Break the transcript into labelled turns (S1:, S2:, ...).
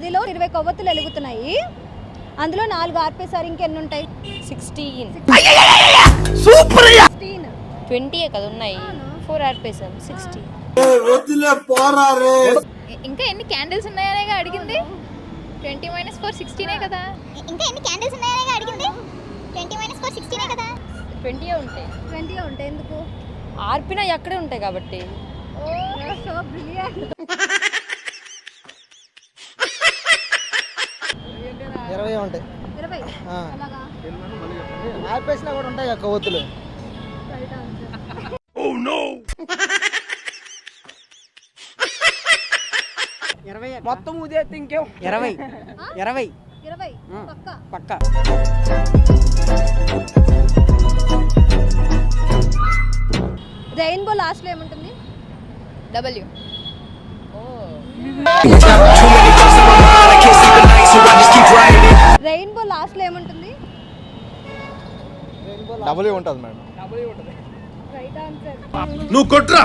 S1: 10లో 20 కొవ్వొత్తులు వెలుగుతున్నాయి. అందులో 4 ఆర్పేసారు. ఇంకెన్ని ఉంటాయి?
S2: 16.
S3: సూపర్.
S1: 16.
S2: 20 కదా ఉన్నాయి. 4 ఆర్పేసాం 60.
S4: ఇంకా ఎన్ని క్యాండిల్స్ ఉన్నాయనేగా అడిగింది. 20 - 4 16 కదా.
S5: ఇంకా ఎన్ని క్యాండిల్స్ ఉన్నాయనేగా అడిగింది. 20 - 4 16 కదా.
S2: 20 ఉంటాయి.
S1: 20 ఉంటాయి. ఎందుకు?
S2: ఆర్పినా ఎక్కడే ఉంటాయి కాబట్టి.
S1: ఓ సో బ్రిలియంట్.
S3: 20 ఉంటాయి.
S1: 20 అలాగా
S3: ఆర్పేసినా కూడా ఉంటాయి కదా కొవ్వొత్తులు.
S1: Right answer.
S3: Oh no.
S6: 20 మొత్తం ఉదేస్తే ఇంకేం 20 20
S1: 20
S6: పక్క.
S1: రెయిన్బో లాస్ట్ లో ఏముంటుంది?
S4: W.
S1: రెయిన్బో లాస్ట్ లో ఏముంటుంది?
S3: డబుల్ ఉంటుంది మేడం.
S1: Right answer.
S3: నువ్వు కొట్రా.